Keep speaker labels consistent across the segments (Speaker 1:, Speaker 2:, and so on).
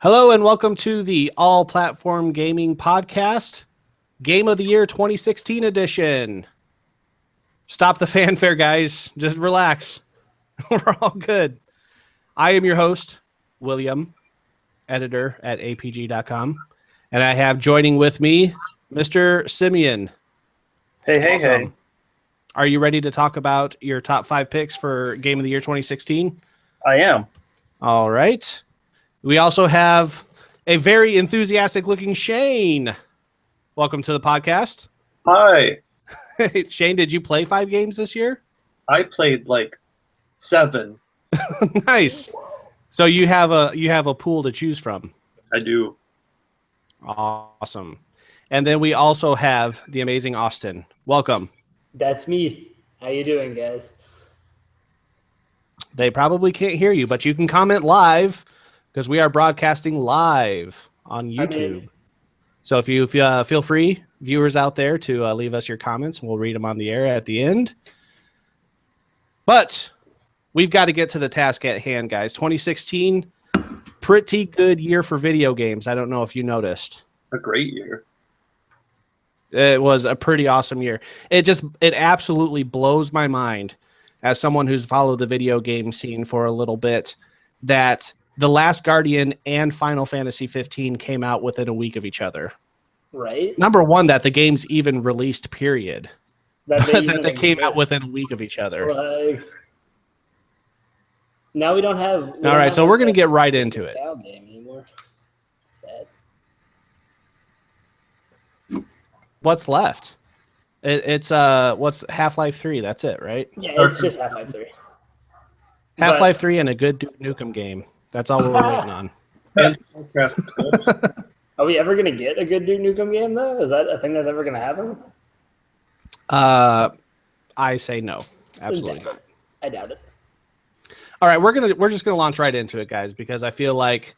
Speaker 1: Hello and welcome to the All Platform Gaming Podcast, Game of the Year 2016 edition. Stop the fanfare, guys. Just relax. We're all good. I am your host, William, editor at apg.com, and I have joining with me Mr. Simeon.
Speaker 2: Hey.
Speaker 1: Are you ready to talk about your top 5 picks for Game of the Year 2016?
Speaker 2: I am.
Speaker 1: All right. We also have a very enthusiastic looking Shane. Welcome to the podcast.
Speaker 2: Hi.
Speaker 1: Shane, did you play 5 games this year?
Speaker 2: I played like 7.
Speaker 1: Nice. So you have a pool to choose from.
Speaker 2: I do.
Speaker 1: Awesome. And then we also have the amazing Austin. Welcome.
Speaker 3: That's me. How you doing, guys?
Speaker 1: They probably can't hear you, but you can comment live because we are broadcasting live on YouTube. So if you feel free, viewers out there, to leave us your comments, and we'll read them on the air at the end. But we've got to get to the task at hand, guys. 2016, pretty good year for video games. I don't know if you noticed.
Speaker 2: A great year.
Speaker 1: It was a pretty awesome year. It absolutely blows my mind, as someone who's followed the video game scene for a little bit, that The Last Guardian and Final Fantasy 15 came out within a week of each other.
Speaker 3: Right.
Speaker 1: Number one, that the games even released, period.
Speaker 3: That
Speaker 1: they came out within a week of each other.
Speaker 3: Like, now we don't have.
Speaker 1: All right, so we're going to get right into it.
Speaker 3: Game anymore. Sad.
Speaker 1: What's left? It's what's Half-Life 3? That's it, right?
Speaker 3: Yeah, it's just Half-Life 3.
Speaker 1: Half-Life 3 and a good Duke Nukem game. That's all we're waiting on.
Speaker 2: And
Speaker 3: Are we ever gonna get a good Duke Nukem game though? Is that a thing that's ever gonna happen?
Speaker 1: I say no. Absolutely not.
Speaker 3: I doubt it.
Speaker 1: All right, we're just gonna launch right into it, guys, because I feel like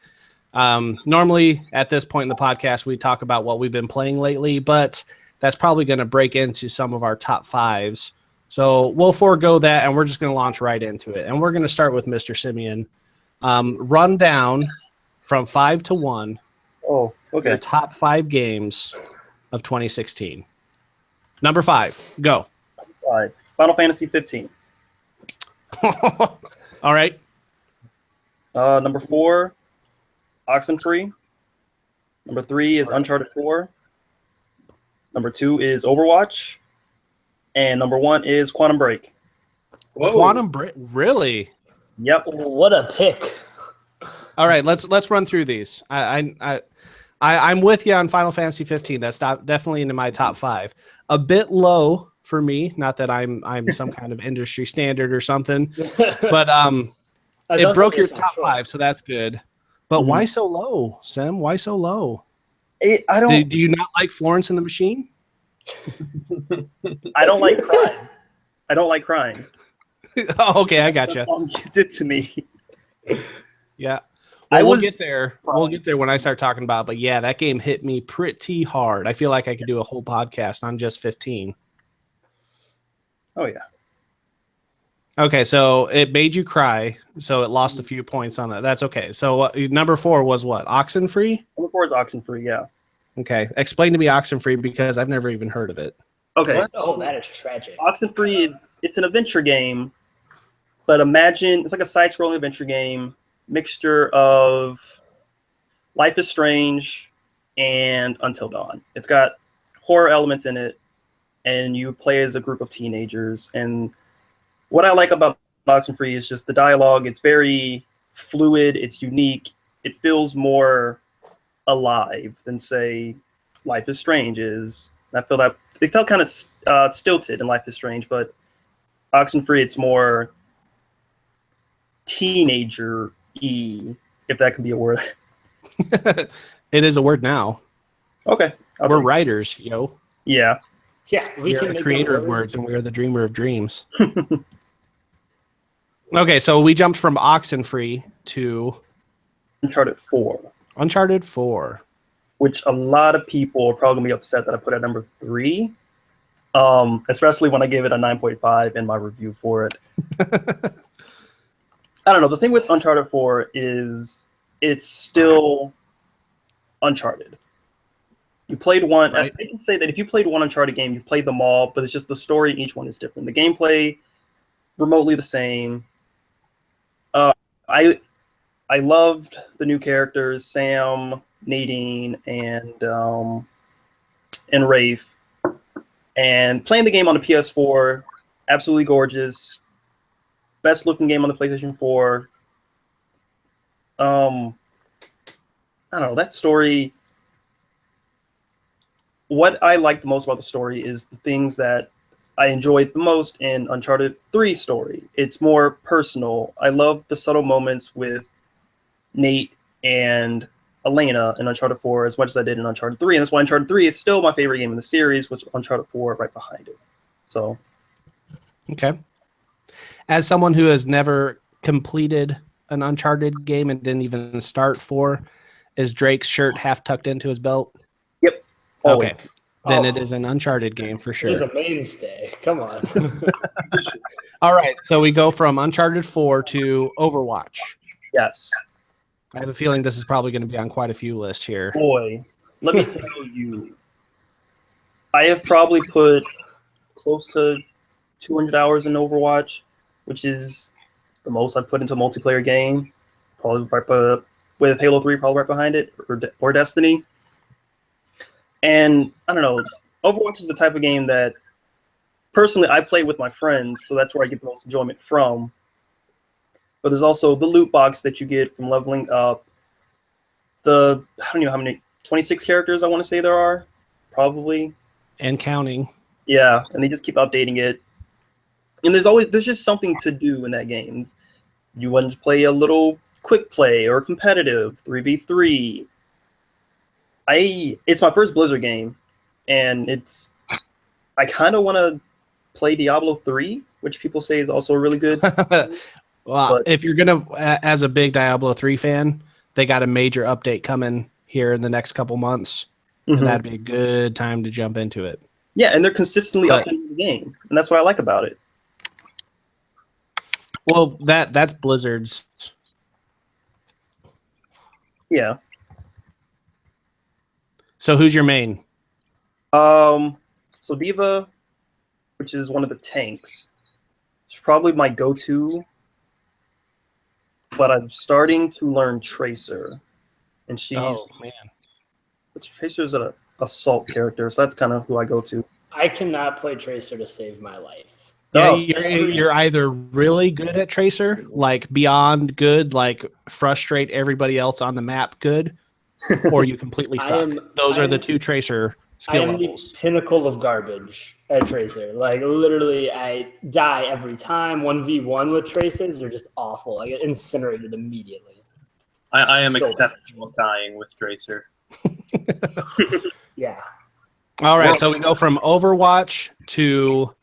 Speaker 1: normally at this point in the podcast we talk about what we've been playing lately, but that's probably going to break into some of our top 5s. So we'll forego that, and we're just going to launch right into it. And we're going to start with Mr. Simeon. Run down from 5 to 1.
Speaker 2: Oh, okay.
Speaker 1: Your top 5 games of 2016. Number 5, go.
Speaker 2: 5. Final Fantasy 15.
Speaker 1: All right.
Speaker 2: Number 4, Oxenfree. Number 3 is Uncharted 4. Number 2 is Overwatch. And number 1 is Quantum Break.
Speaker 1: Whoa. Quantum Break? Really?
Speaker 2: Yep.
Speaker 3: What a pick.
Speaker 1: All right, let's run through these. I'm with you on Final Fantasy 15. That's definitely into my top 5. A bit low for me. Not that I'm some kind of industry standard or something, but it broke your top 5, so that's good. But why so low, Sim? Why so low?
Speaker 2: I don't.
Speaker 1: Do you not like Florence and the Machine?
Speaker 2: I don't like crying. I don't like crying.
Speaker 1: Oh, okay, I got you.
Speaker 2: You did to me.
Speaker 1: Yeah. Well, we'll get there. We'll get there when I start talking about it. But yeah, that game hit me pretty hard. I feel like I could do a whole podcast on just 15.
Speaker 2: Oh, yeah.
Speaker 1: Okay, so it made you cry, so it lost a few points on that. That's okay. So number 4 was what? Oxenfree?
Speaker 2: Number 4 is Oxenfree, yeah.
Speaker 1: Okay, explain to me Oxenfree because I've never even heard of it.
Speaker 2: Okay.
Speaker 3: Oh, that is tragic.
Speaker 2: Oxenfree, it's an adventure game, but imagine it's like a side-scrolling adventure game, mixture of Life is Strange and Until Dawn. It's got horror elements in it, and you play as a group of teenagers. And what I like about Oxenfree is just the dialogue. It's very fluid. It's unique. It feels more alive than, say, Life is Strange is. I feel that it felt kind of stilted in Life is Strange, but Oxenfree, it's more teenager-y, if that can be a word.
Speaker 1: It is a word now.
Speaker 2: Okay.
Speaker 1: We're writers, yo.
Speaker 2: Yeah.
Speaker 3: Yeah,
Speaker 1: we are the creator of words, and we are the dreamer of dreams. Okay, so we jumped from Oxenfree to
Speaker 2: Uncharted 4.
Speaker 1: Uncharted 4.
Speaker 2: Which a lot of people are probably going to be upset that I put at number 3. Especially when I gave it a 9.5 in my review for it. I don't know. The thing with Uncharted 4 is it's still Uncharted. You played one.
Speaker 1: Right.
Speaker 2: I can say that if you played one Uncharted game, you've played them all, but it's just the story in each one is different. The gameplay, remotely the same. I loved the new characters, Sam, Nadine, and Rafe. And playing the game on the PS4, absolutely gorgeous. Best looking game on the PlayStation 4. I don't know, that story. What I like the most about the story is the things that I enjoyed the most in Uncharted 3 story. It's more personal. I love the subtle moments with Nate and Elena in Uncharted 4 as much as I did in Uncharted 3. And that's why Uncharted 3 is still my favorite game in the series, with Uncharted 4 right behind it. So,
Speaker 1: Okay. As someone who has never completed an Uncharted game and didn't even start 4, is Drake's shirt half tucked into his belt?
Speaker 2: yep. Always.
Speaker 1: Okay. Then it is an Uncharted game for
Speaker 3: It is
Speaker 1: sure.
Speaker 3: a mainstay. Come on.
Speaker 1: All right. So we go from Uncharted 4 to Overwatch.
Speaker 2: Yes.
Speaker 1: I have a feeling this is probably going to be on quite a few lists here.
Speaker 2: Boy, let me tell you, I have probably put close to 200 hours in Overwatch, which is the most I've put into a multiplayer game. Probably right with Halo 3, probably right behind it, or Destiny. And I don't know, Overwatch is the type of game that personally I play with my friends, so that's where I get the most enjoyment from. But there's also the loot box that you get from leveling up. I don't know how many, 26 characters I want to say there are, probably.
Speaker 1: And counting.
Speaker 2: Yeah, and they just keep updating it. And there's just something to do in that game. You want to play a little quick play or competitive 3v3. It's my first Blizzard game, and I kind of want to play Diablo 3, which people say is also really good.
Speaker 1: Well,
Speaker 2: But-
Speaker 1: if you're going to, as a big Diablo 3 fan, they got a major update coming here in the next couple months.
Speaker 2: Mhm.
Speaker 1: And that'd be a good time to jump into it.
Speaker 2: Yeah, and they're consistently
Speaker 1: But-
Speaker 2: updating the game, and that's what I like about it.
Speaker 1: Well, that's Blizzard's.
Speaker 2: Yeah.
Speaker 1: So who's your main?
Speaker 2: So Diva, which is one of the tanks, is probably my go-to. But I'm starting to learn Tracer, and Tracer's an assault character, so that's kind of who I go to.
Speaker 3: I cannot play Tracer to save my life.
Speaker 1: Yeah,
Speaker 2: Oh,
Speaker 1: you're either really good at Tracer, like beyond good, like frustrate everybody else on the map good, or you completely suck. Those are the two Tracer
Speaker 3: I
Speaker 1: skill
Speaker 3: am
Speaker 1: levels.
Speaker 3: the pinnacle of garbage at Tracer. Like, literally, I die every time. 1v1 with Tracers, they're just awful. I get incinerated immediately.
Speaker 4: I am
Speaker 3: So
Speaker 4: exceptional at dying with Tracer.
Speaker 3: Yeah.
Speaker 1: All right,
Speaker 2: Well-
Speaker 1: so we go from Overwatch to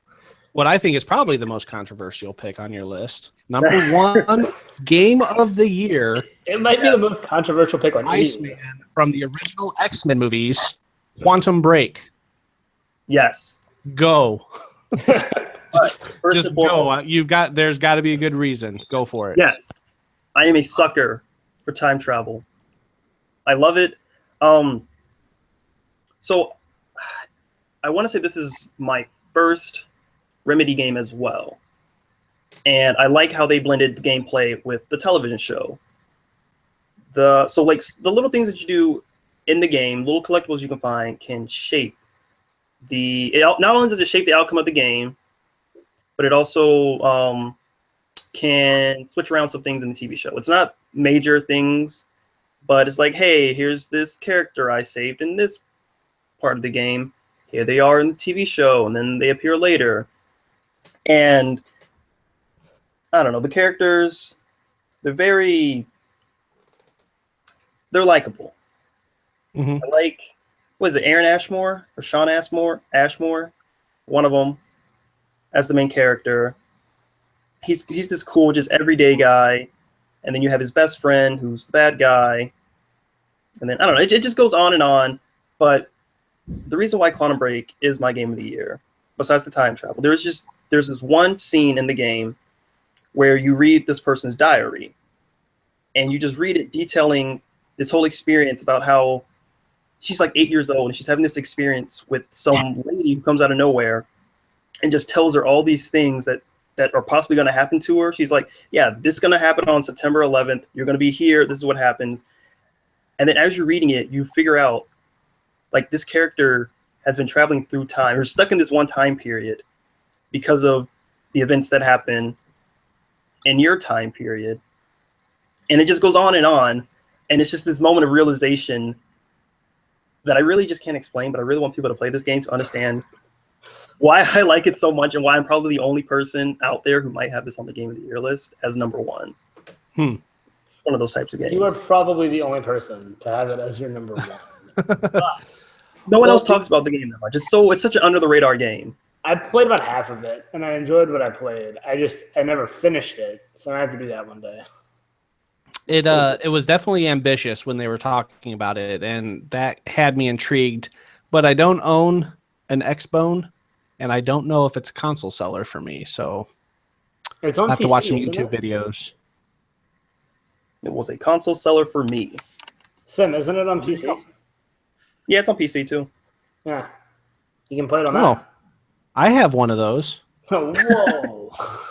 Speaker 1: what I think is probably the most controversial pick on your list. Number 1 game of the year,
Speaker 3: It might be the most controversial pick on any
Speaker 1: Iceman
Speaker 3: list.
Speaker 1: from the original X-Men movies, Quantum Break.
Speaker 2: yes.
Speaker 1: Go.
Speaker 2: First
Speaker 1: Just
Speaker 2: and
Speaker 1: go.
Speaker 2: foremost,
Speaker 1: There's got to be a good reason. Go for it.
Speaker 2: yes, I am a sucker for time travel. I love it. So I want to say this is my first Remedy game as well. And I like how they blended the gameplay with the television show. The little things that you do in the game, little collectibles you can find, can shape not only does it shape the outcome of the game, but it also can switch around some things in the TV show. It's not major things, but it's like, hey, here's this character I saved in this part of the game. Here they are in the TV show, and then they appear later. And I don't know, the characters, they're likable.
Speaker 1: Mhm.
Speaker 2: I like, what is it, Aaron Ashmore or Sean Ashmore, one of them, as the main character. He's this cool, just everyday guy, and then you have his best friend who's the bad guy, and then I don't know, it just goes on and on. But the reason why Quantum Break is my game of the year, besides the time travel, there's this one scene in the game where you read this person's diary, and you just read it detailing this whole experience about how she's like 8 years old and she's having this experience with some lady who comes out of nowhere and just tells her all these things that are possibly going to happen to her. She's like, yeah, this is going to happen on September 11th. You're going to be here. This is what happens. And then as you're reading it, you figure out like this character has been traveling through time. You're stuck in this one time period because of the events that happen in your time period. And it just goes on. And it's just this moment of realization that I really just can't explain, but I really want people to play this game to understand why I like it so much and why I'm probably the only person out there who might have this on the Game of the Year list as number one. One of those types of games.
Speaker 3: You are probably the only person to have it as your number one.
Speaker 2: No one else talks about the game that much. It's such an under the radar game.
Speaker 3: I played about half of it and I enjoyed what I played. I never finished it, so I have to do that one day.
Speaker 1: It was definitely ambitious when they were talking about it, and that had me intrigued. But I don't own an Xbone, and I don't know if it's a console seller for me. So
Speaker 3: it's on
Speaker 1: I have
Speaker 3: PC,
Speaker 1: to watch some
Speaker 3: isn't
Speaker 1: YouTube
Speaker 3: it?
Speaker 1: videos.
Speaker 2: It was a console seller for me.
Speaker 3: Sim, isn't it on PC?
Speaker 2: Yeah, it's on PC too.
Speaker 3: Yeah. You can play it on
Speaker 1: Oh,
Speaker 3: that.
Speaker 1: I have one of those.
Speaker 3: Whoa.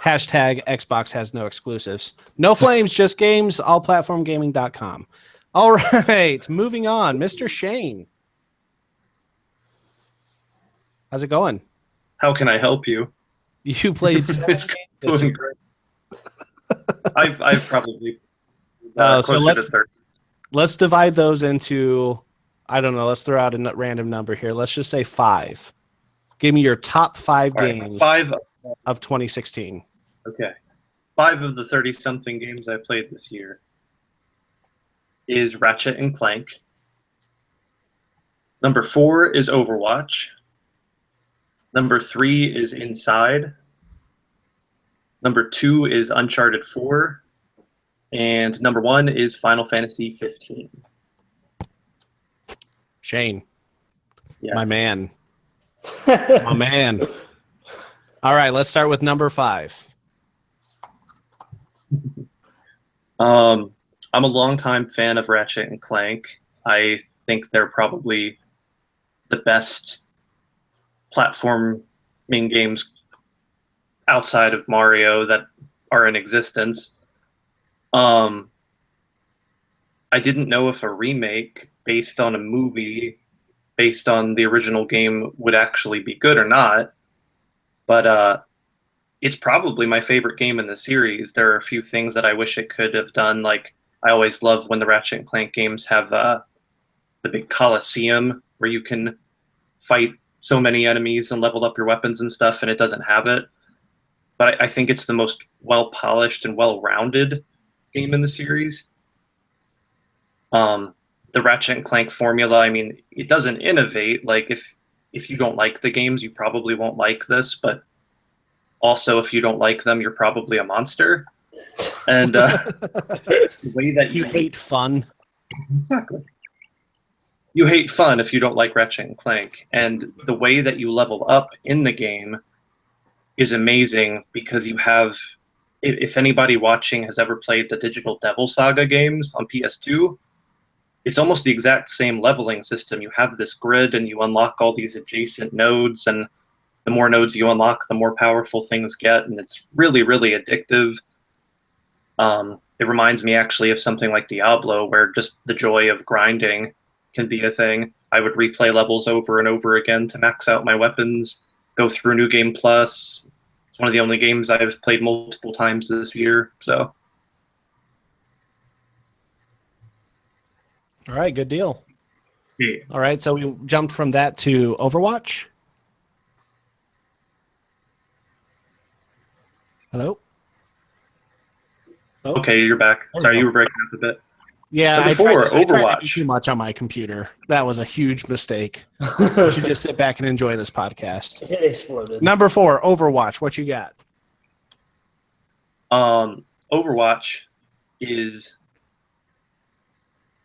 Speaker 1: Hashtag Xbox has no exclusives. No flames, just games, allplatformgaming.com. All right, moving on. Mr. Shane. How's it going?
Speaker 4: How can I help you?
Speaker 1: You played 7
Speaker 4: It's
Speaker 1: games this
Speaker 4: going
Speaker 1: year.
Speaker 4: great. I've probably
Speaker 1: So
Speaker 4: closer to 30.
Speaker 1: let's divide those into, I don't know, let's throw out a random number here. Let's just say 5. Give me your top 5
Speaker 4: All right,
Speaker 1: games
Speaker 4: 5.
Speaker 1: of 2016.
Speaker 4: Okay. 5 of the 30-something games I played this year is Ratchet and Clank. Number 4 is Overwatch. Number 3 is Inside. Number 2 is Uncharted 4. And number 1 is Final Fantasy 15.
Speaker 1: Shane,
Speaker 4: Yes.
Speaker 1: my man. My man. All right, let's start with number 5.
Speaker 4: I'm a longtime fan of Ratchet and Clank. I think they're probably the best platforming games outside of Mario that are in existence. I didn't know if a remake based on a movie based on the original game would actually be good or not, but it's probably my favorite game in the series. There are a few things that I wish it could have done. Like, I always love when the Ratchet and Clank games have the big Coliseum where you can fight so many enemies and level up your weapons and stuff, and it doesn't have it. But I think it's the most well-polished and well-rounded game in the series. The Ratchet and Clank formula, I mean, it doesn't innovate. Like, if you don't like the games, you probably won't like this, but also, if you don't like them, you're probably a monster. And the way that
Speaker 1: You hate fun.
Speaker 4: Exactly. You hate fun if you don't like Ratchet and Clank. And the way that you level up in the game is amazing because you have, if anybody watching has ever played the Digital Devil Saga games on PS2, it's almost the exact same leveling system. You have this grid and you unlock all these adjacent nodes, and the more nodes you unlock, the more powerful things get, and it's really, really addictive. It reminds me actually of something like Diablo, where just the joy of grinding can be a thing. I would replay levels over and over again to max out my weapons, go through New Game Plus. It's one of the only games I've played multiple times this year. So,
Speaker 1: All right, good deal.
Speaker 4: yeah.
Speaker 1: All right, so we jumped from that to Overwatch. Hello? Oh,
Speaker 4: Okay, you're back.
Speaker 1: There we
Speaker 4: Sorry,
Speaker 1: go.
Speaker 4: you were breaking up a bit.
Speaker 1: yeah,
Speaker 4: Number
Speaker 1: I tried
Speaker 4: 4,
Speaker 1: to do
Speaker 4: Overwatch.
Speaker 1: too much on my computer. That was a huge mistake. You should just sit back and enjoy this podcast.
Speaker 3: It exploded.
Speaker 1: Number 4, Overwatch. What you got?
Speaker 4: Overwatch is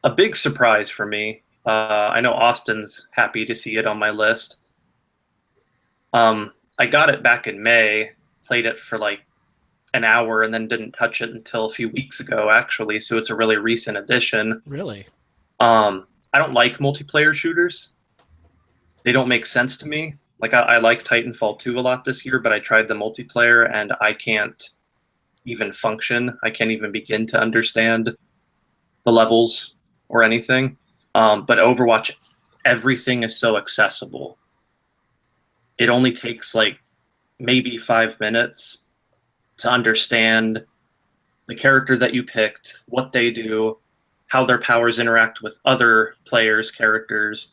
Speaker 4: a big surprise for me. I know Austin's happy to see it on my list. I got it back in May, played it for like an hour and then didn't touch it until a few weeks ago, actually. So it's a really recent addition.
Speaker 1: Really?
Speaker 4: I don't like multiplayer shooters. They don't make sense to me. Like I like Titanfall 2 a lot this year, but I tried the multiplayer and I can't even function. I can't even begin to understand the levels or anything. But Overwatch, everything is so accessible. It only takes like maybe 5 minutes to understand the character that you picked, what they do, how their powers interact with other players' characters,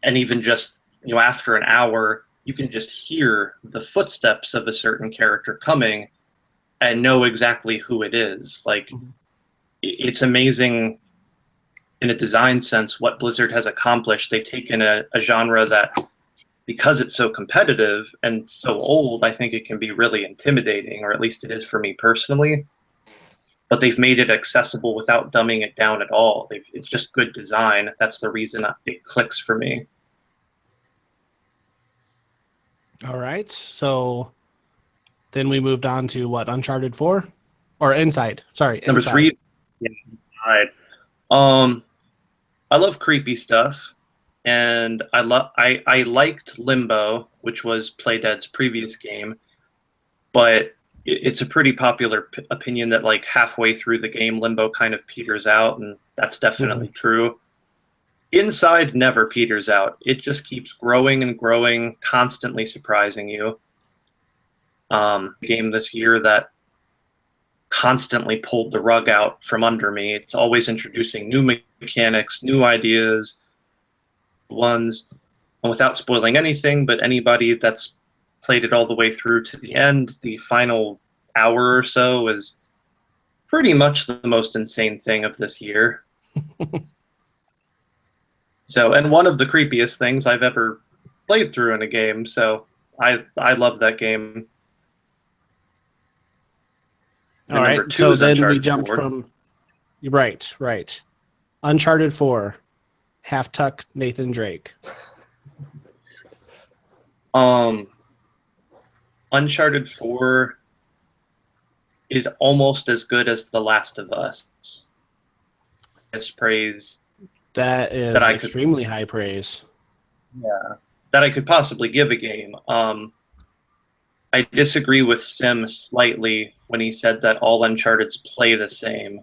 Speaker 4: and even just, after an hour, you can just hear the footsteps of a certain character coming and know exactly who it is. Like, it's amazing in a design sense what Blizzard has accomplished. They've taken a genre that, because it's so competitive and so old, I think it can be really intimidating, or at least it is for me personally. But they've made it accessible without dumbing it down at all. It's just good design. That's the reason it clicks for me.
Speaker 1: All right. So then we moved on to what? Uncharted 4? Or Inside. Sorry.
Speaker 4: Number
Speaker 1: Inside.
Speaker 4: 3, Inside. I love creepy stuff. And I liked Limbo, which was Playdead's previous game, but it's a pretty popular opinion that like halfway through the game, Limbo kind of peters out, and that's definitely true. Inside never peters out. It just keeps growing and growing, constantly surprising you. Game this year that constantly pulled the rug out from under me. It's always introducing new mechanics, new ideas, ones, and without spoiling anything, but anybody that's played it all the way through to the end, the final hour or so is pretty much the most insane thing of this year. So, and one of the creepiest things I've ever played through in a game, so I love that game.
Speaker 1: All right, so then we jumped from... Right. Uncharted 4, half-tuck Nathan Drake.
Speaker 4: Uncharted 4 is almost as good as The Last of Us. It's praise.
Speaker 1: That is extremely high praise.
Speaker 4: Yeah, that I could possibly give a game. I disagree with Sim slightly when he said that all Uncharteds play the same,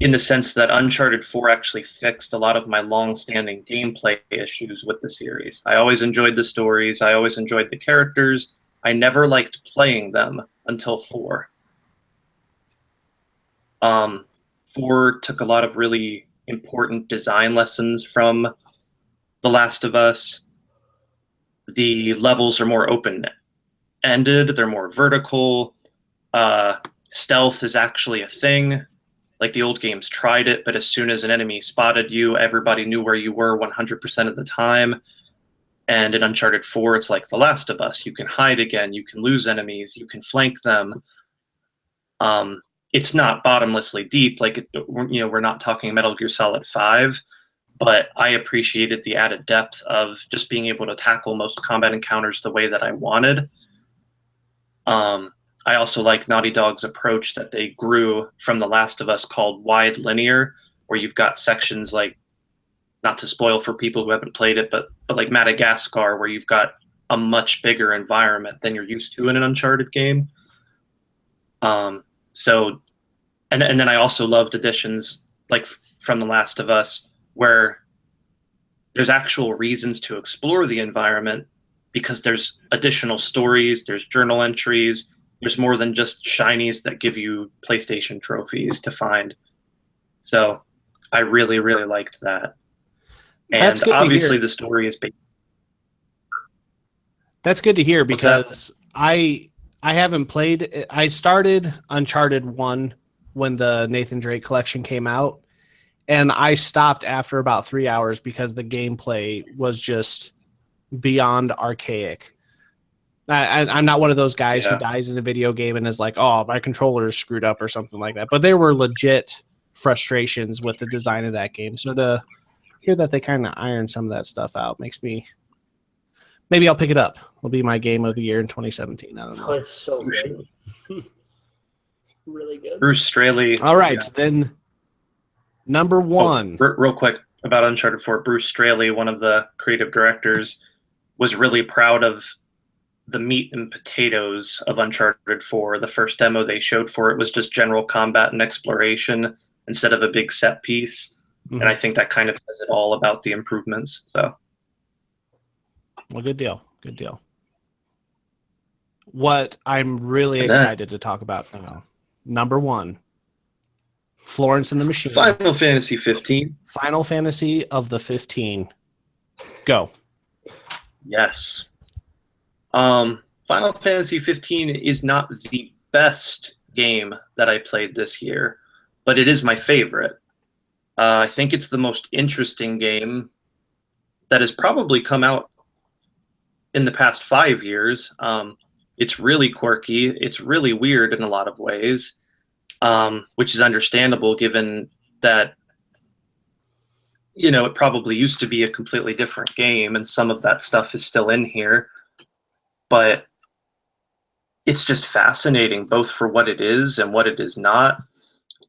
Speaker 4: in the sense that Uncharted 4 actually fixed a lot of my long-standing gameplay issues with the series. I always enjoyed the stories. I always enjoyed the characters. I never liked playing them until 4. 4 took a lot of really important design lessons from The Last of Us. The levels are more open-ended. They're more vertical. Stealth is actually a thing. Like, the old games tried it, but as soon as an enemy spotted you, everybody knew where you were 100% of the time. And in Uncharted 4, it's like The Last of Us. You can hide again. You can lose enemies. You can flank them. It's not bottomlessly deep. Like, we're not talking Metal Gear Solid 5, but I appreciated the added depth of just being able to tackle most combat encounters the way that I wanted. I also like Naughty Dog's approach that they grew from The Last of Us called wide linear, where you've got sections like, not to spoil for people who haven't played it, but like Madagascar, where you've got a much bigger environment than you're used to in an Uncharted game. So, and then I also loved additions like from The Last of Us, where there's actual reasons to explore the environment because there's additional stories, there's journal entries, there's more than just shinies that give you PlayStation trophies to find. So I really, really liked that. And obviously the story is big.
Speaker 1: That's good to hear, because I haven't played. I started Uncharted 1 when the Nathan Drake collection came out, and I stopped after about 3 hours because the gameplay was just beyond archaic. I'm not one of those guys who dies in a video game and is like, oh, my controller is screwed up or something like that. But there were legit frustrations with the design of that game. So to hear that they kind of ironed some of that stuff out makes me... Maybe I'll pick it up. It'll be my game of the year in 2017. I don't know.
Speaker 3: Oh, it's so good. Really good.
Speaker 4: Bruce Straley.
Speaker 1: All right, then number one.
Speaker 4: Real quick about Uncharted 4. Bruce Straley, one of the creative directors, was really proud of the meat and potatoes of Uncharted 4. The first demo they showed for it was just general combat and exploration instead of a big set piece.
Speaker 1: Mhm.
Speaker 4: And I think that kind of says it all about the improvements. So,
Speaker 1: Well, good deal. Good deal. What I'm really
Speaker 4: And then-
Speaker 1: excited to talk about now. Number one, Florence and the Machine.
Speaker 4: Final Fantasy 15.
Speaker 1: Final Fantasy of the 15. Go.
Speaker 4: Yes. Final Fantasy 15 is not the best game that I played this year, but it is my favorite. I think it's the most interesting game that has probably come out in the past 5 years. It's really quirky. It's really weird in a lot of ways, which is understandable given that, you know, it probably used to be a completely different game, and some of that stuff is still in here. But it's just fascinating, both for what it is and what it is not.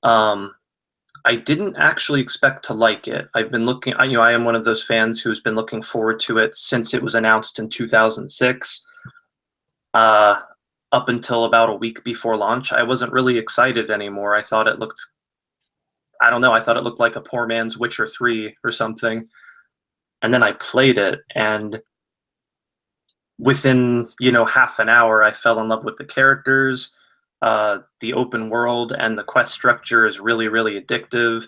Speaker 4: I didn't actually expect to like it. I've been looking, I am one of those fans who's been looking forward to it since it was announced in 2006. Up until about a week before launch, I wasn't really excited anymore. I thought it looked, I don't know, I thought it looked like a poor man's Witcher 3 or something. And then I played it, and within, half an hour, I fell in love with the characters. The open world and the quest structure is really, really addictive.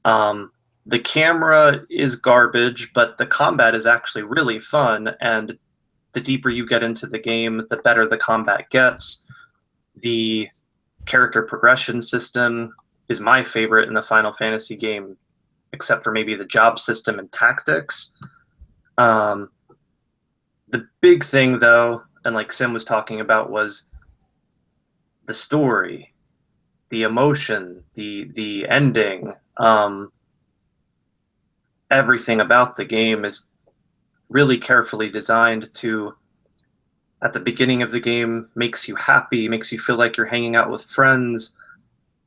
Speaker 4: The camera is garbage, but the combat is actually really fun, and the deeper you get into the game, the better the combat gets. The character progression system is my favorite in the Final Fantasy game, except for maybe the job system and tactics. The big thing, though, and like Sim was talking about, was the story, the emotion, the ending. Everything about the game is really carefully designed to, at the beginning of the game, makes you happy, makes you feel like you're hanging out with friends.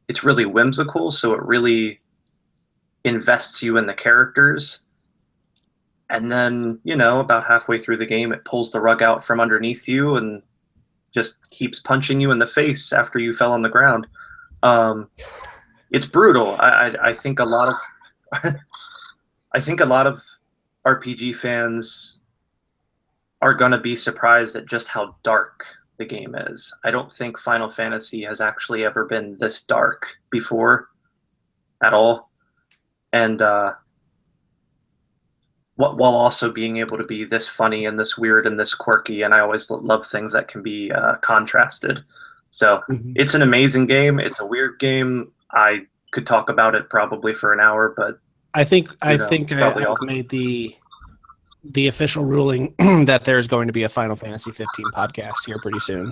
Speaker 4: It's really whimsical, so it really invests you in the characters. And then, about halfway through the game, it pulls the rug out from underneath you and just keeps punching you in the face after you fell on the ground. It's brutal. I think a lot of I think a lot of RPG fans are going to be surprised at just how dark the game is. I don't think Final Fantasy has actually ever been this dark before at all. And while also being able to be this funny and this weird and this quirky, and I always love things that can be contrasted. So It's an amazing game. It's a weird game. I could talk about it probably for an hour, but
Speaker 1: I think I've made the official ruling that there's going to be a Final Fantasy 15 podcast here pretty soon.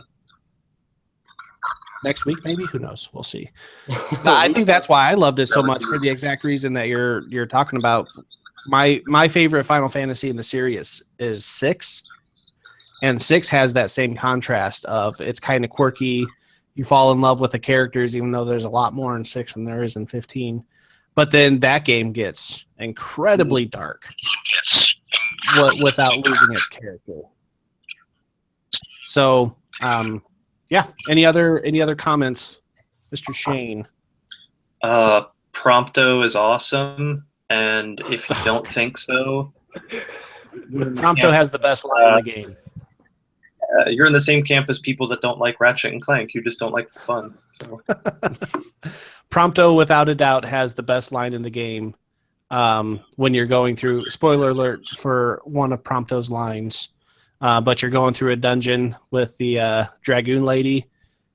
Speaker 1: Next week, maybe? Who knows? We'll see. I think that's why I loved it so much, for the exact reason that you're talking about. My favorite Final Fantasy in the series is 6, and 6 has that same contrast of, it's kind of quirky. You fall in love with the characters, even though there's a lot more in 6 than there is in 15. But then that game gets incredibly dark without losing its character. So, yeah. Any other comments, Mr. Shane?
Speaker 4: Prompto is awesome, and if you don't think so,
Speaker 1: Prompto has the best line in the game.
Speaker 4: You're in the same camp as people that don't like Ratchet and Clank. You just don't like the fun. So.
Speaker 1: Prompto, without a doubt, has the best line in the game. When you're going through, spoiler alert for one of Prompto's lines, but you're going through a dungeon with the Dragoon lady,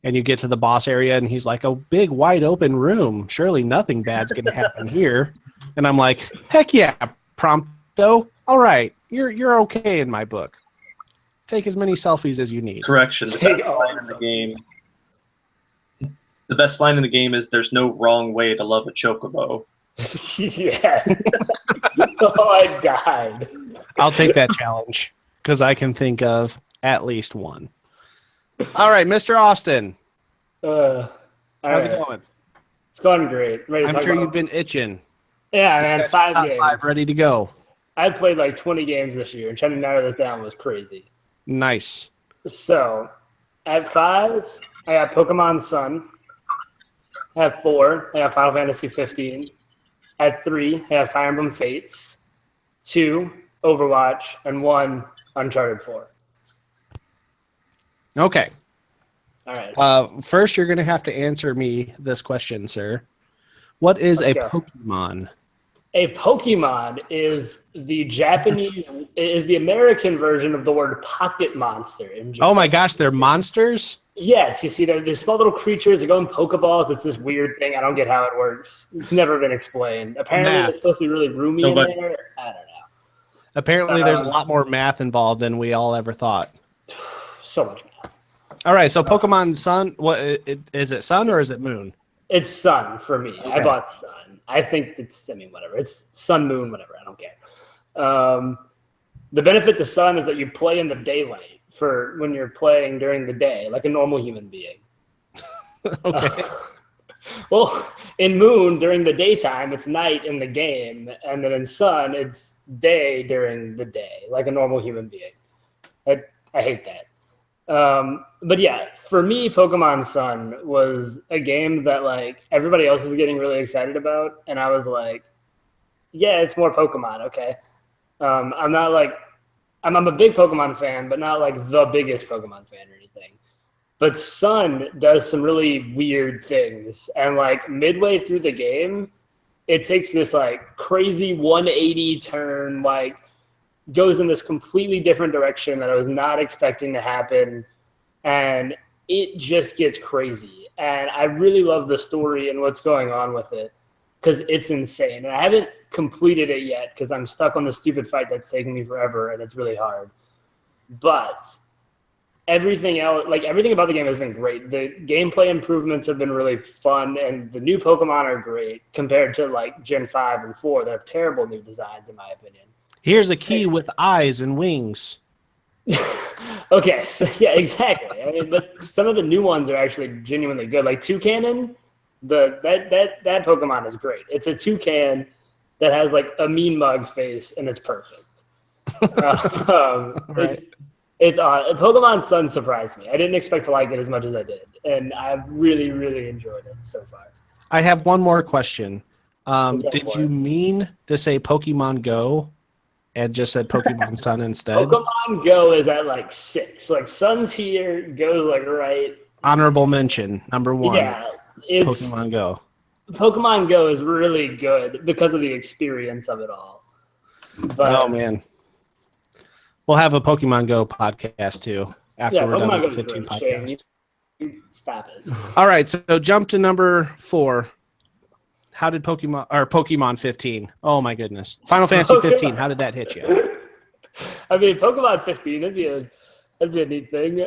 Speaker 1: and you get to the boss area, and he's like, a big wide open room. Surely nothing bad's going to happen here. And I'm like, heck yeah, Prompto. All right, you're okay in my book. Take as many selfies as you need.
Speaker 4: Correction. The best line in the game. The best line in the game is, "There's no wrong way to love a chocobo."
Speaker 3: Yeah. Oh, I died.
Speaker 1: I'll take that challenge, because I can think of at least one. All right, Mr. Austin.
Speaker 3: All
Speaker 1: How's
Speaker 3: right.
Speaker 1: it going?
Speaker 3: It's going great. Ready to
Speaker 1: I'm
Speaker 3: talk
Speaker 1: sure
Speaker 3: about-
Speaker 1: you've been itching.
Speaker 3: Yeah, man.
Speaker 1: Got your
Speaker 3: 5
Speaker 1: top
Speaker 3: games.
Speaker 1: 5 ready to go.
Speaker 3: I played like 20 games this year, and trying to narrow this down was crazy.
Speaker 1: Nice.
Speaker 3: So, at 5, I got Pokemon Sun. At 4, I got Final Fantasy 15. At 3, I have Fire Emblem Fates. 2, Overwatch, and 1, Uncharted 4.
Speaker 1: Okay.
Speaker 3: All right.
Speaker 1: First, you're going to have to answer me this question, sir. What is
Speaker 3: Let's
Speaker 1: a
Speaker 3: go.
Speaker 1: Pokemon?
Speaker 3: A Pokemon is the American version of the word pocket monster in Japan.
Speaker 1: Oh my gosh, they're monsters?
Speaker 3: Yes, you see, they're small little creatures that go in Pokeballs. It's this weird thing. I don't get how it works. It's never been explained. Apparently,
Speaker 1: Math.
Speaker 3: it's supposed to be really roomy in there. I don't know.
Speaker 1: Apparently, there's a lot more math involved than we all ever thought.
Speaker 3: So much math.
Speaker 1: All right, so Pokemon Sun, is it Sun or is it Moon?
Speaker 3: It's Sun for me.
Speaker 1: Okay.
Speaker 3: I bought Sun. I think whatever. It's Sun, Moon, whatever. I don't care. The benefit to Sun is that you play in the daylight for when you're playing during the day, like a normal human being.
Speaker 1: Okay.
Speaker 3: Well, in Moon, during the daytime, it's night in the game. And then in Sun, it's day during the day, like a normal human being. I hate that. But yeah, for me, Pokemon Sun was a game that like everybody else is getting really excited about. And I was like, yeah, it's more Pokemon. Okay. I'm not like, I'm a big Pokemon fan, but not like the biggest Pokemon fan or anything. But Sun does some really weird things. And like midway through the game, it takes this like crazy 180 turn, like goes in this completely different direction that I was not expecting to happen. And it just gets crazy. And I really love the story and what's going on with it because it's insane. And I haven't completed it yet because I'm stuck on the stupid fight that's taking me forever and it's really hard. But everything else, like everything about the game has been great. The gameplay improvements have been really fun and the new Pokemon are great compared to like Gen 5 and 4. They're terrible new designs in my opinion.
Speaker 1: Here's a key with eyes and wings.
Speaker 3: Okay, so yeah, exactly. I mean, but some of the new ones are actually genuinely good. Like Toucannon, that Pokemon is great. It's a toucan that has like a mean mug face, and it's perfect.
Speaker 1: Right.
Speaker 3: It's Pokemon Sun surprised me. I didn't expect to like it as much as I did, and I've really, really enjoyed it so far.
Speaker 1: I have one more question.
Speaker 3: Go
Speaker 1: Did
Speaker 3: for
Speaker 1: you
Speaker 3: it.
Speaker 1: mean to say Pokemon Go and just said Pokemon Sun instead?
Speaker 3: Pokemon Go is at like 6. Like Sun's here, Go's like right.
Speaker 1: Honorable mention, number 1.
Speaker 3: Yeah, it's
Speaker 1: Pokemon Go.
Speaker 3: Pokemon Go is really good because of the experience of it all. But
Speaker 1: Oh, man. We'll have a Pokemon Go podcast, too, after
Speaker 3: yeah,
Speaker 1: we're done
Speaker 3: Pokemon
Speaker 1: with
Speaker 3: Go
Speaker 1: the
Speaker 3: is
Speaker 1: 15
Speaker 3: great. Shane,
Speaker 1: podcast.
Speaker 3: you stop it.
Speaker 1: All right, so jump to number 4. How did Pokemon 15? Oh, my goodness. Final Fantasy 15, how did that hit you?
Speaker 3: I mean, Pokemon 15, that'd be a neat thing.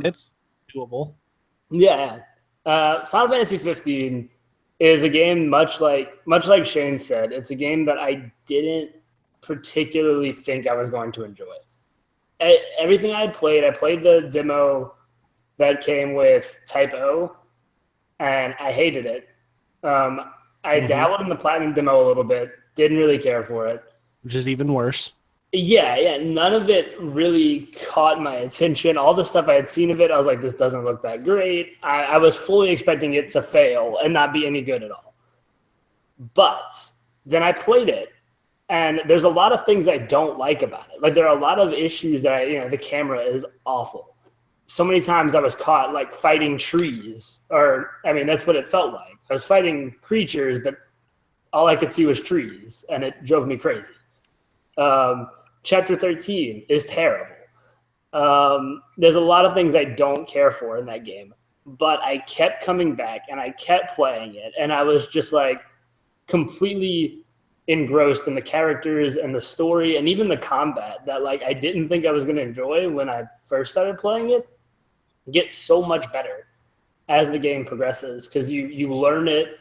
Speaker 1: It's doable.
Speaker 3: Yeah. Final Fantasy 15 is a game much like Shane said, it's a game that I didn't particularly think I was going to enjoy. Everything I played the demo that came with Type O, and I hated it. I dabbled in the Platinum demo a little bit, didn't really care for it.
Speaker 1: Which is even worse.
Speaker 3: Yeah, none of it really caught my attention. All the stuff I had seen of it, I was like, this doesn't look that great. I was fully expecting it to fail and not be any good at all. But then I played it, and there's a lot of things I don't like about it. Like, there are a lot of issues that the camera is awful. So many times I was caught, like, fighting trees. That's what it felt like. I was fighting creatures, but all I could see was trees, and it drove me crazy. Chapter 13 is terrible. There's a lot of things I don't care for in that game, but I kept coming back and I kept playing it, and I was just like completely engrossed in the characters and the story and even the combat that like I didn't think I was going to enjoy when I first started playing it. Gets so much better as the game progresses because you learn it,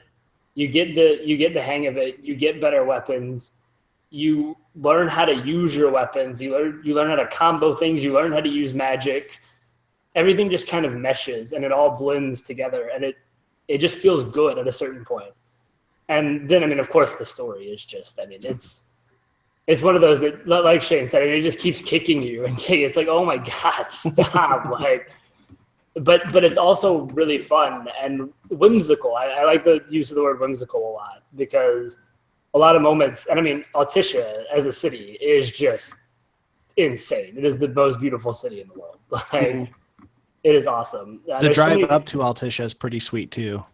Speaker 3: you get the hang of it, you get better weapons. You learn how to use your weapons. You learn how to combo things. You learn how to use magic, everything just kind of meshes and it all blends together, and it just feels good at a certain point. And then, I mean, of course, the story is just, I mean, it's one of those that, like Shane said, it just keeps kicking you and kicking. It's like, oh my God, stop. Like, but it's also really fun and whimsical. I like the use of the word whimsical a lot, because a lot of moments, and I mean, Altissia as a city is just insane. It is the most beautiful city in the world. Like, it is awesome.
Speaker 1: The drive up to Altissia is pretty sweet too.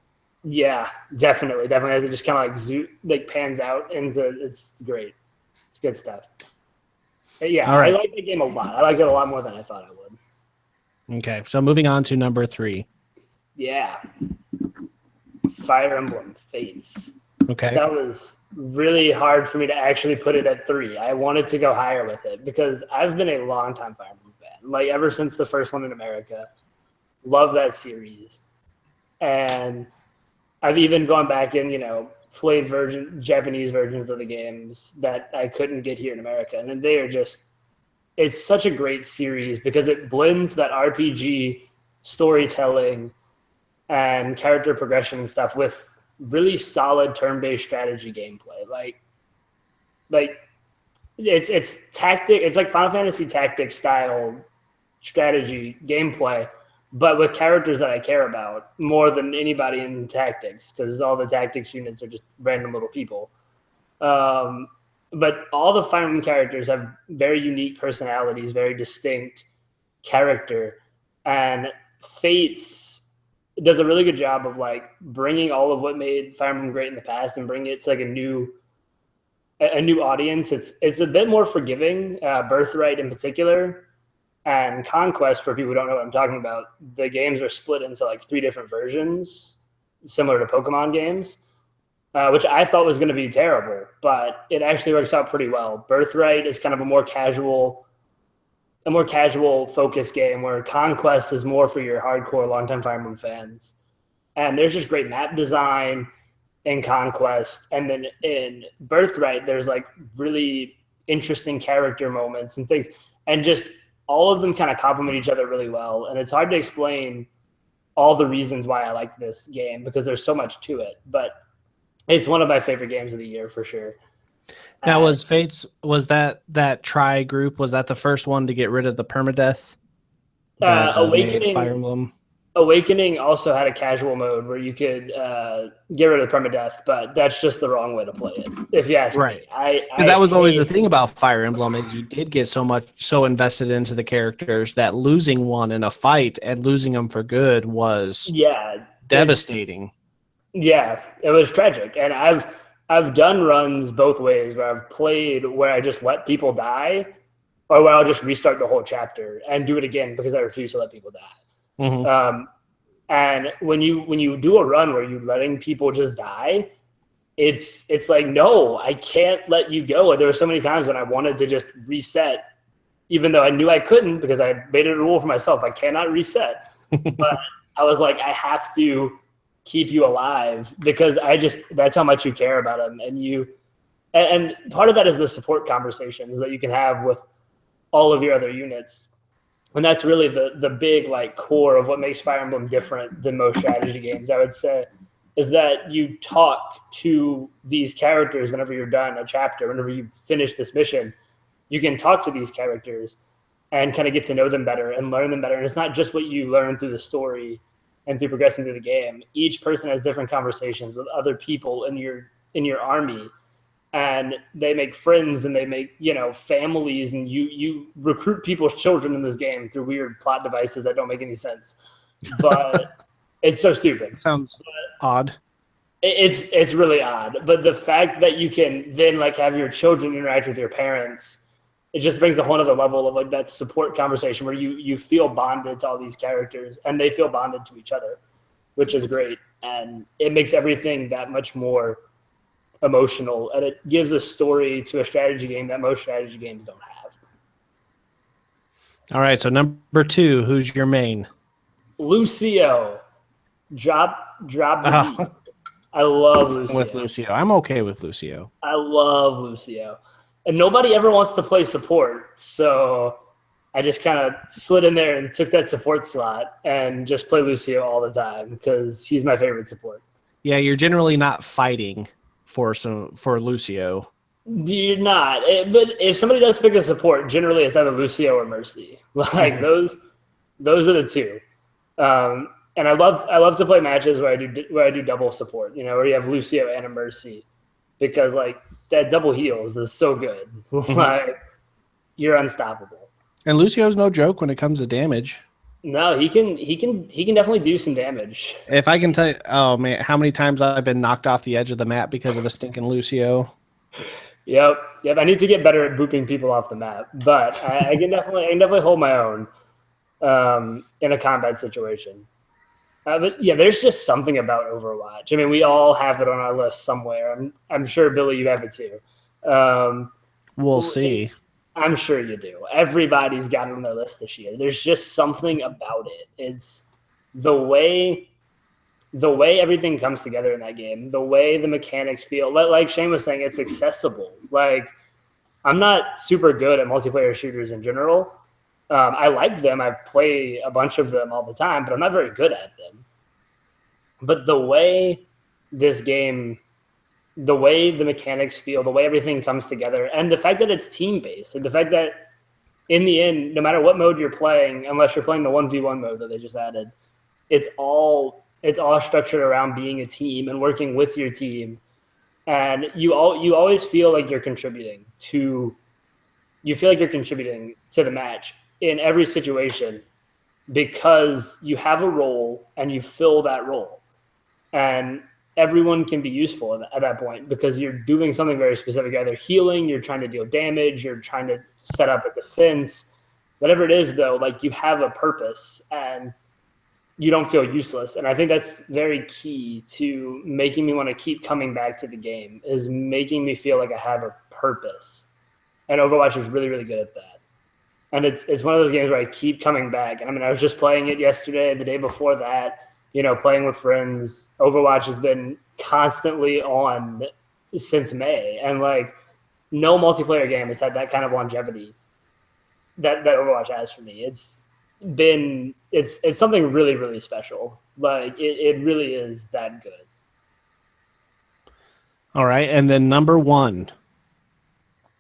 Speaker 3: Yeah, definitely. As it just kind of like pans out into, it's great. It's good stuff. But yeah,
Speaker 1: all right.
Speaker 3: I like the game a lot. I liked it a lot more than I thought I would.
Speaker 1: Okay, so moving on to number 3.
Speaker 3: Yeah. Fire Emblem Fates.
Speaker 1: Okay.
Speaker 3: That was really hard for me to actually put it at 3. I wanted to go higher with it because I've been a long time Fire Emblem fan. Like, ever since the first one in America. Love that series. And I've even gone back and, played Japanese versions of the games that I couldn't get here in America. And they are just, it's such a great series because it blends that RPG storytelling and character progression and stuff with really solid turn-based strategy gameplay. Like it's tactic. It's like Final Fantasy Tactics style strategy gameplay, but with characters that I care about more than anybody in Tactics, because all the Tactics units are just random little people. But all the Fire Emblem characters have very unique personalities, very distinct character, and Fates does a really good job of like bringing all of what made Fire Emblem great in the past and bringing it to like a new audience. It's a bit more forgiving. Birthright in particular. And Conquest, for people who don't know what I'm talking about, the games are split into like 3 different versions, similar to Pokemon games, which I thought was going to be terrible, but it actually works out pretty well. Birthright is kind of a more casual focused game, where Conquest is more for your hardcore longtime Fire Emblem fans. And there's just great map design in Conquest. And then in Birthright, there's like really interesting character moments and things. And just all of them kind of complement each other really well. And it's hard to explain all the reasons why I like this game because there's so much to it. But it's one of my favorite games of the year for sure.
Speaker 1: Now, was Fates, was that Tri group, was that the first one to get rid of the permadeath?
Speaker 3: Awakening also had a casual mode where you could get rid of permadeath, but that's just the wrong way to play it, if you ask me.
Speaker 1: Because that was always the thing about Fire Emblem, is you did get so invested into the characters that losing one in a fight and losing them for good was devastating.
Speaker 3: Yeah, it was tragic. And I've done runs both ways where I've played where I just let people die, or where I'll just restart the whole chapter and do it again because I refuse to let people die.
Speaker 1: Mm-hmm.
Speaker 3: And when you do a run where you're letting people just die, it's like, no, I can't let you go. And there were so many times when I wanted to just reset, even though I knew I couldn't because I made it a rule for myself. I cannot reset. But I was like, I have to keep you alive because that's how much you care about them. And part of that is the support conversations that you can have with all of your other units. And that's really the big like core of what makes Fire Emblem different than most strategy games, I would say, is that you talk to these characters whenever you're done a chapter, whenever you finish this mission, you can talk to these characters and kind of get to know them better and learn them better. And it's not just what you learn through the story and through progressing through the game. Each person has different conversations with other people in your army. And they make friends and they make, families, and you recruit people's children in this game through weird plot devices that don't make any sense. But it's so stupid.
Speaker 1: Sounds odd.
Speaker 3: It's really odd. But the fact that you can then like have your children interact with your parents, it just brings a whole other level of like that support conversation where you feel bonded to all these characters and they feel bonded to each other, which is great. And it makes everything that much more emotional, and it gives a story to a strategy game that most strategy games don't have.
Speaker 1: All right, so number 2, who's your main?
Speaker 3: Lucio. Drop the beat. I love Lucio.
Speaker 1: With Lucio. I'm okay with Lucio.
Speaker 3: I love Lucio. And nobody ever wants to play support, so I just kind of slid in there and took that support slot and just play Lucio all the time because he's my favorite support.
Speaker 1: Yeah, you're generally not fighting for Lucio.
Speaker 3: You're not, but if somebody does pick a support, generally it's either Lucio or Mercy. Like those are the two. And I love to play matches where I do double support. You know, where you have Lucio and a Mercy, because like that double heals is so good. Like you're unstoppable.
Speaker 1: And Lucio's no joke when it comes to damage.
Speaker 3: No, he can definitely do some damage.
Speaker 1: If I can tell you, oh man, how many times I've been knocked off the edge of the map because of a stinking Lucio.
Speaker 3: Yep. I need to get better at booping people off the map, but I can definitely hold my own in a combat situation. But yeah, there's just something about Overwatch. I mean, we all have it on our list somewhere. I'm sure, Billy, you have it too.
Speaker 1: We'll see.
Speaker 3: I'm sure you do. Everybody's got it on their list this year. There's just something about it. It's the way everything comes together in that game, the way the mechanics feel. Like Shane was saying, it's accessible. Like, I'm not super good at multiplayer shooters in general. I like them. I play a bunch of them all the time, but I'm not very good at them. But the way this game, the way the mechanics feel, the way everything comes together, and the fact that it's team-based, and the fact that in the end, no matter what mode you're playing, unless you're playing the 1v1 mode that they just added, it's all structured around being a team and working with your team. And you always feel like you're contributing to the match in every situation, because you have a role and you fill that role, and everyone can be useful at that point because you're doing something very specific, either healing, you're trying to deal damage, you're trying to set up a defense, whatever it is though, like you have a purpose and you don't feel useless. And I think that's very key to making me want to keep coming back to the game, is making me feel like I have a purpose. And Overwatch is really, really good at that. And it's one of those games where I keep coming back. And I mean, I was just playing it yesterday, the day before that, playing with friends. Overwatch has been constantly on since May. And like no multiplayer game has had that kind of longevity that Overwatch has for me. It's something really, really special. Like it really is that good.
Speaker 1: All right. And then number 1,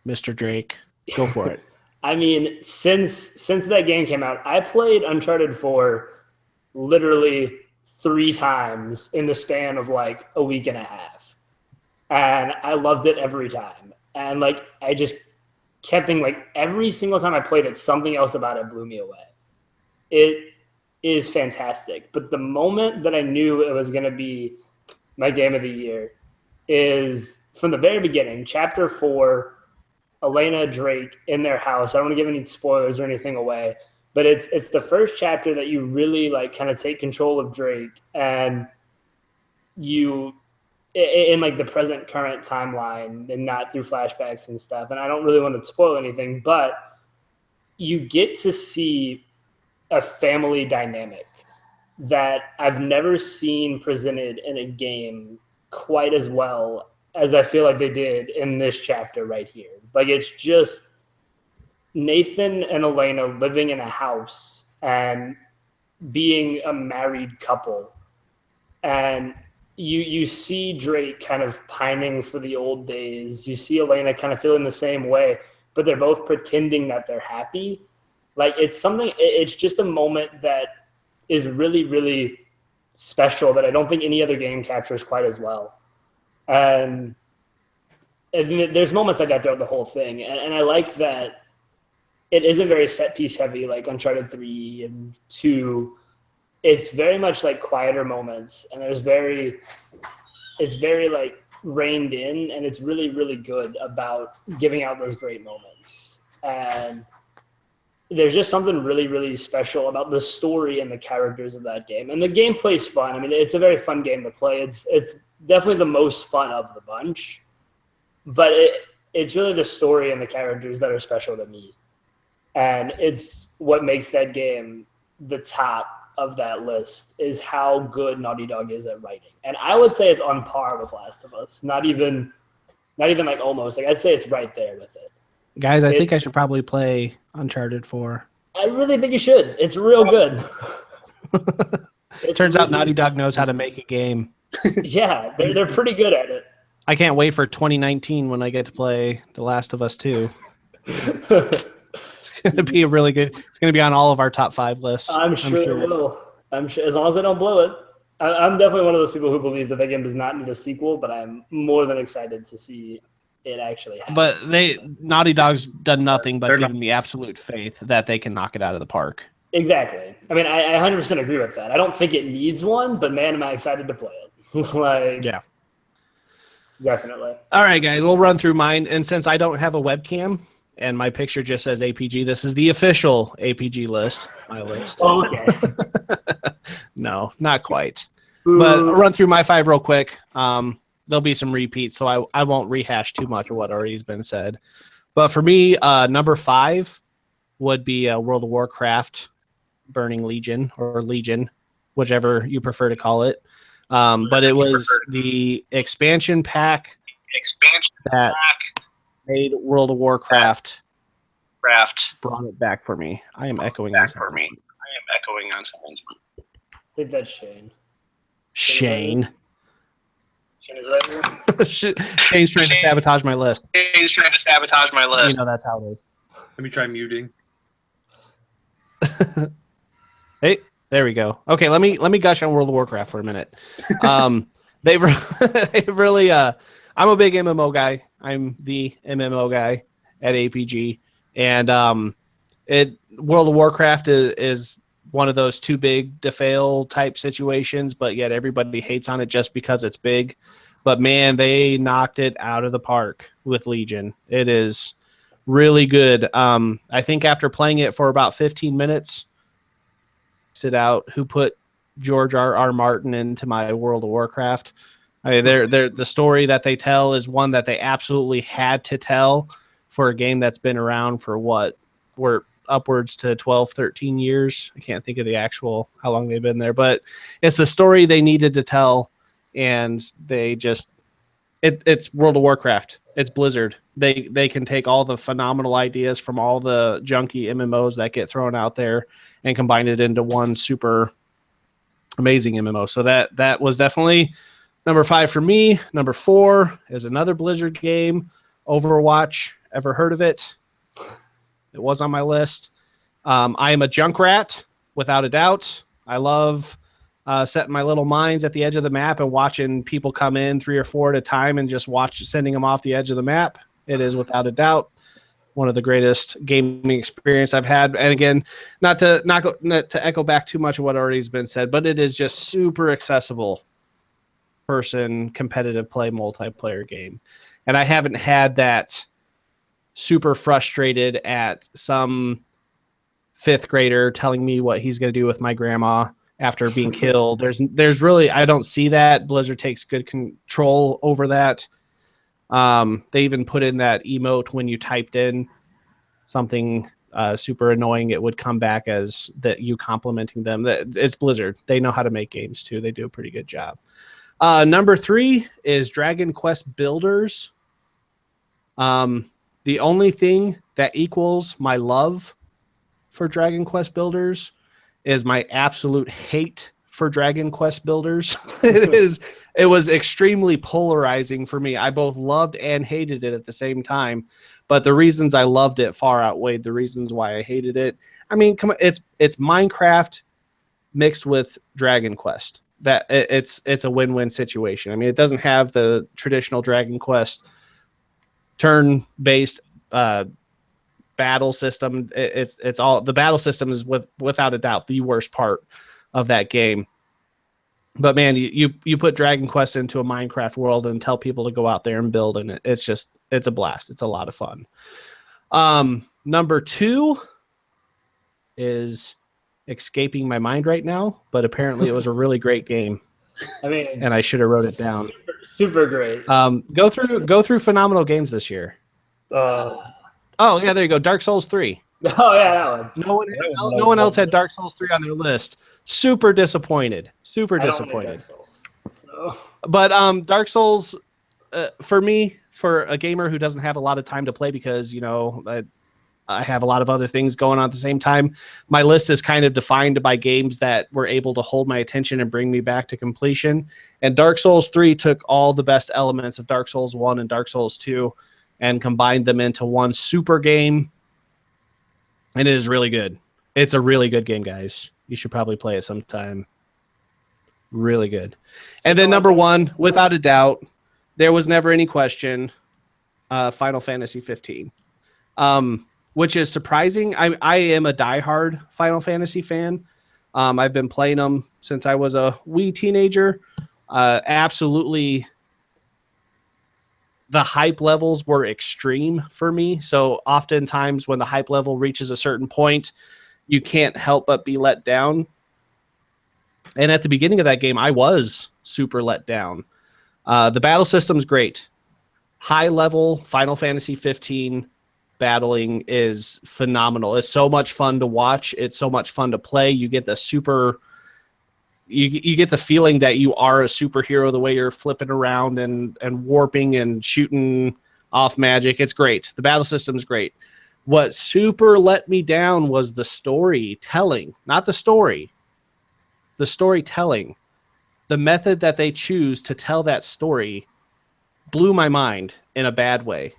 Speaker 1: Mr. Drake, go for it.
Speaker 3: I mean, since that game came out, I played Uncharted 4 literally 3 times in the span of like a week and a half. And I loved it every time. And like, I just kept thinking, like, every single time I played it, something else about it blew me away. It is fantastic. But the moment that I knew it was going to be my game of the year is from the very beginning, Chapter 4, Elena, Drake in their house. I don't want to give any spoilers or anything away, but it's the first chapter that you really like kind of take control of Drake, and you in like the present current timeline and not through flashbacks and stuff. And I don't really want to spoil anything, but you get to see a family dynamic that I've never seen presented in a game quite as well as I feel like they did in this chapter right here. Like, it's just Nathan and Elena living in a house and being a married couple. And you see Drake kind of pining for the old days. You see Elena kind of feeling the same way, but they're both pretending that they're happy. Like, it's just a moment that is really, really special that I don't think any other game captures quite as well. And there's moments like that throughout the whole thing. And I liked that it isn't very set piece heavy like Uncharted 3 and 2. It's very much like quieter moments, and it's very like reined in, and it's really, really good about giving out those great moments. And there's just something really, really special about the story and the characters of that game. And the gameplay's fun. I mean, it's a very fun game to play. It's definitely the most fun of the bunch. But it's really the story and the characters that are special to me. And it's what makes that game the top of that list, is how good Naughty Dog is at writing. And I would say it's on par with Last of Us. Not even like almost. Like, I'd say it's right there with it.
Speaker 1: Guys, I think I should probably play Uncharted 4.
Speaker 3: I really think you should. It's real good.
Speaker 1: Turns out Naughty Dog knows how to make a game.
Speaker 3: Yeah, they're pretty good at it.
Speaker 1: I can't wait for 2019 when I get to play The Last of Us 2. It's going to be a really good. It's going to be on all of our top 5 lists.
Speaker 3: I'm sure it will. I'm sure, as long as I don't blow it. I'm definitely one of those people who believes that game does not need a sequel, but I'm more than excited to see it actually happen.
Speaker 1: But Naughty Dog's done nothing but given me absolute faith that they can knock it out of the park.
Speaker 3: Exactly. I mean, I 100% agree with that. I don't think it needs one, but man, am I excited to play it. Like,
Speaker 1: yeah.
Speaker 3: Definitely.
Speaker 1: All right, guys, we'll run through mine. And since I don't have a webcam and my picture just says APG, this is the official APG list, my list.
Speaker 3: Oh, okay.
Speaker 1: No, not quite. But I'll run through my 5 real quick. There'll be some repeats, so I won't rehash too much of what already has been said. But for me, number 5 would be World of Warcraft Burning Legion, or Legion, whichever you prefer to call it. But it was the expansion pack that made World of Warcraft brought it back for me. I am echoing on someone's
Speaker 3: I think that's Shane.
Speaker 1: Shane.
Speaker 3: Shane, is that you?
Speaker 1: Shane's trying to sabotage my list. You know that's how it is.
Speaker 4: Let me try muting.
Speaker 1: Hey, there we go. Okay, let me gush on World of Warcraft for a minute. They really I'm a big MMO guy. I'm the MMO guy at APG, and World of Warcraft is one of those too big to fail type situations, but yet everybody hates on it just because it's big. But man, they knocked it out of the park with Legion. It is really good. I think after playing it for about 15 minutes, sit out who put George R.R. Martin into my World of Warcraft. I mean, the story that they tell is one that they absolutely had to tell for a game that's been around for we're upwards to 12, 13 years. I can't think of the actual how long they've been there, but it's the story they needed to tell, and they just it's World of Warcraft. It's Blizzard. They can take all the phenomenal ideas from all the junky MMOs that get thrown out there and combine it into one super amazing MMO. So that was definitely number 5 for me. Number 4 is another Blizzard game, Overwatch. Ever heard of it? It was on my list. I am a Junkrat, without a doubt. I love setting my little mines at the edge of the map and watching people come in 3 or 4 at a time and just sending them off the edge of the map. It is, without a doubt, one of the greatest gaming experience I've had. And again, not to echo back too much of what already has been said, but it is just super accessible person competitive play multiplayer game. And I haven't had that super frustrated at some 5th grader telling me what he's going to do with my grandma after being killed. There's really, I don't see that. Blizzard takes good control over that. They even put in that emote when you typed in something super annoying, it would come back as that you complimenting them. It's Blizzard. They know how to make games too. They do a pretty good job. Number 3 is Dragon Quest Builders. The only thing that equals my love for Dragon Quest Builders is my absolute hate for Dragon Quest Builders. It was extremely polarizing for me. I both loved and hated it at the same time, but the reasons I loved it far outweighed the reasons why I hated it. I mean, come on, it's Minecraft mixed with Dragon Quest. That it's a win-win situation. I mean, it doesn't have the traditional Dragon Quest turn-based battle system. It's all the battle system is without a doubt the worst part of that game. But man, you put Dragon Quest into a Minecraft world and tell people to go out there and build, and it's a blast. It's a lot of fun. Number 2 is escaping my mind right now, but apparently it was a really great game.
Speaker 3: I mean,
Speaker 1: and I should have wrote it down.
Speaker 3: Super great.
Speaker 1: Go through phenomenal games this year. Oh yeah, there you go. Dark Souls 3.
Speaker 3: Oh yeah, that one.
Speaker 1: No one else had Dark Souls 3 on their list. Super disappointed.
Speaker 3: I don't like Dark Souls, so.
Speaker 1: But Dark Souls, for me, for a gamer who doesn't have a lot of time to play because I have a lot of other things going on at the same time. My list is kind of defined by games that were able to hold my attention and bring me back to completion. And Dark Souls 3 took all the best elements of Dark Souls 1 and Dark Souls 2 and combined them into one super game. And it is really good. It's a really good game, guys. You should probably play it sometime. Really good. And then number one, without a doubt, there was never any question, Final Fantasy 15. Which is surprising. I am a diehard Final Fantasy fan. I've been playing them since I was a wee teenager. Absolutely, the hype levels were extreme for me. So oftentimes when the hype level reaches a certain point, you can't help but be let down. And at the beginning of that game, I was super let down. The battle system's great. High level Final Fantasy 15 battling is phenomenal. It's so much fun to watch. It's so much fun to play. You get the you get the feeling that you are a superhero the way you're flipping around and warping and shooting off magic. It's great. The battle system's great. What super let me down was the storytelling, not the story. The storytelling. The method that they choose to tell that story blew my mind in a bad way.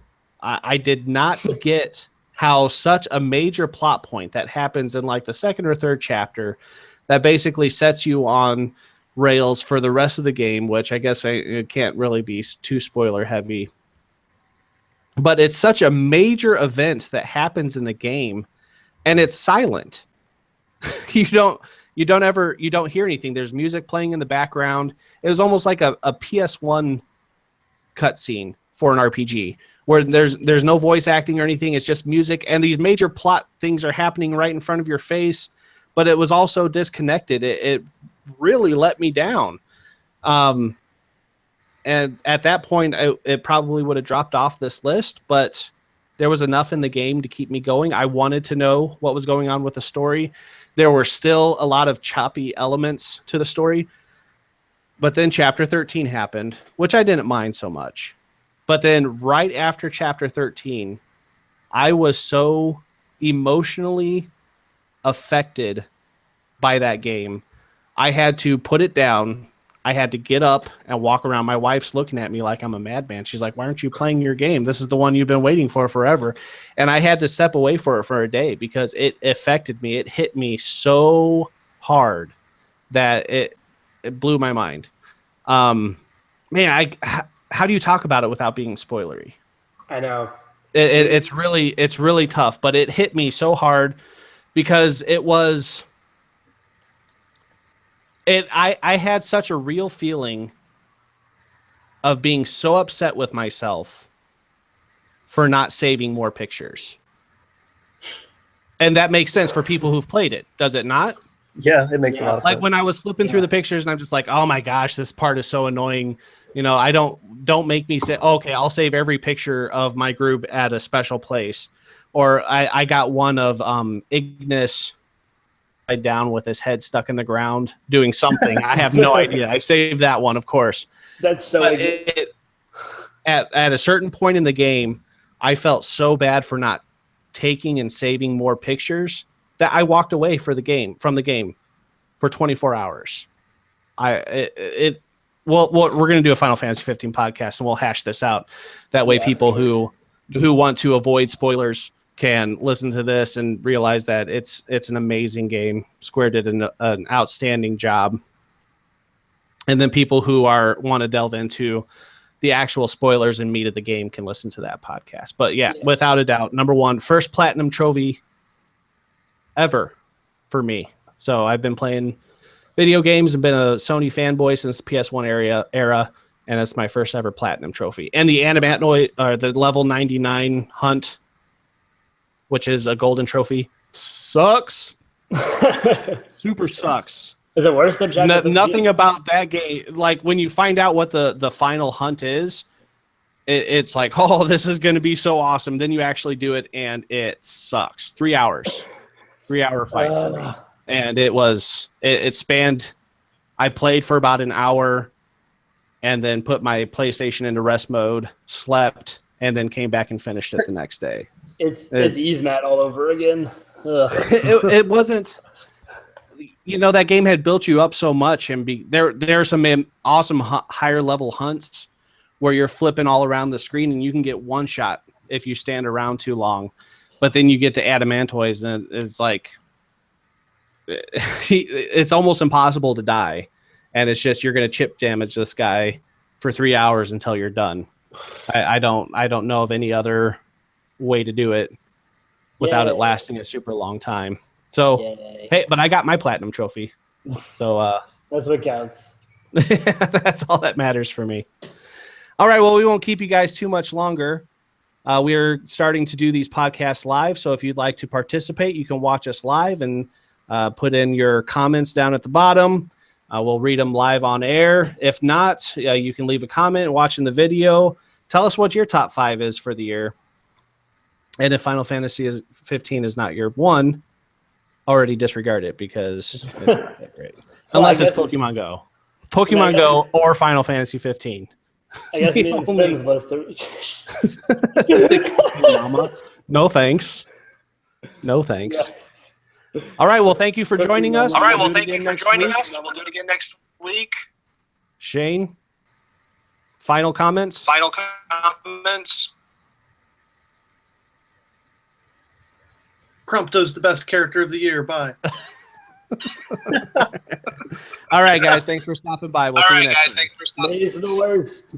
Speaker 1: I did not get how such a major plot point that happens in like the second or third chapter that basically sets you on rails for the rest of the game, which I guess it can't really be too spoiler heavy. But it's such a major event that happens in the game, and it's silent. You don't hear anything. There's music playing in the background. It was almost like a PS1 cutscene for an RPG where there's no voice acting or anything. It's just music, and these major plot things are happening right in front of your face, but it was also disconnected. It really let me down. And at that point, it probably would have dropped off this list, but there was enough in the game to keep me going. I wanted to know what was going on with the story. There were still a lot of choppy elements to the story, but then Chapter 13 happened, which I didn't mind so much. But then right after Chapter 13, I was so emotionally affected by that game. I had to put it down. I had to get up and walk around. My wife's looking at me like I'm a madman. She's like, why aren't you playing your game? This is the one you've been waiting for forever. And I had to step away for it for a day because it affected me. It hit me so hard that it blew my mind. Man, how do you talk about it without being spoilery?
Speaker 3: I know.
Speaker 1: It's really tough, but it hit me so hard because it was... I had such a real feeling of being so upset with myself for not saving more pictures. And that makes sense for people who've played it, does it not?
Speaker 2: Yeah, it makes a lot of sense.
Speaker 1: Like when I was flipping through the pictures and I'm just like, oh my gosh, this part is so annoying. You know, I don't make me say, okay, I'll save every picture of my group at a special place. Or I got one of Ignis down with his head stuck in the ground doing something. I have no idea. I saved that one, of course.
Speaker 3: That's so
Speaker 1: at a certain point in the game, I felt so bad for not taking and saving more pictures that I walked away from the game for 24 hours. Well, we're going to do a Final Fantasy 15 podcast and we'll hash this out. That way people who want to avoid spoilers can listen to this and realize that it's an amazing game. Square did an outstanding job. And then people who want to delve into the actual spoilers and meat of the game can listen to that podcast. But yeah, without a doubt, number one, first platinum trophy ever for me. So I've been playing video games and been a Sony fanboy since the PS1 era, and it's my first ever platinum trophy. And the the level 99 hunt, which is a golden trophy, sucks. Super sucks.
Speaker 3: Is it worse than Jack?
Speaker 1: Nothing about that game. Like when you find out what the final hunt is, it's like, oh, this is going to be so awesome. Then you actually do it, and it sucks. 3 hours. 3-hour fight for me. And it spanned, I played for about an hour and then put my PlayStation into rest mode, slept, and then came back and finished it the next day.
Speaker 3: It's Easemat all over again. Ugh.
Speaker 1: It wasn't. That game had built you up so much, and there are some awesome higher level hunts where you're flipping all around the screen, and you can get one shot if you stand around too long. But then you get to adamantoids, and it's like it's almost impossible to die, and it's just you're going to chip damage this guy for 3 hours until you're done. I don't know of any other way to do it without it lasting a super long time. So, hey, but I got my platinum trophy. So
Speaker 3: that's what counts.
Speaker 1: That's all that matters for me. All right, well, we won't keep you guys too much longer. We're starting to do these podcasts live, so if you'd like to participate, you can watch us live and put in your comments down at the bottom. We'll read them live on air. If not, you can leave a comment watching the video. Tell us what your top 5 is for the year. And if Final Fantasy 15 is not your one, already disregard it because it's not that great. Unless it's Pokemon Go. Pokemon Go or Final Fantasy 15.
Speaker 3: I guess me and Sim's list.
Speaker 1: Mama. No thanks. No thanks.
Speaker 3: Yes.
Speaker 1: All right. Well, thank you for joining us.
Speaker 2: All right.
Speaker 1: We'll do it again next week. Shane, final comments?
Speaker 4: Prompto's the best character of the year. Bye.
Speaker 1: All right, guys. Thanks for stopping by. We'll see you next week.
Speaker 3: May's the worst.